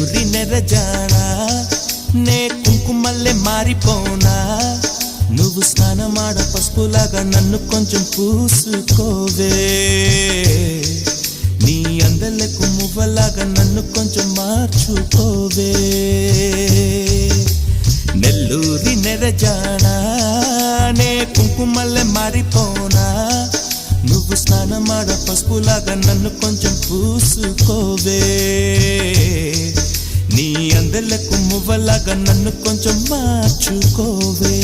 నెల్లూరి నెరజానా నే కుంకుమల్లే మారిపోనా నువ్వు స్నానమాడ పసుపులాగా నన్ను కొంచెం పూసుకోవే నీ అందలకు మువ్వలాగా నన్ను కొంచెం మార్చుకోవే నెల్లూరి నెరజానా నే కుంకుమల్లే మారిపోనా నువ్వు స్నానమాడ పసుపులాగా నన్ను కొంచెం పూసుకోవే నీ అందలకు మువ్వలాగా నన్ను కొంచెం మార్చుకోవే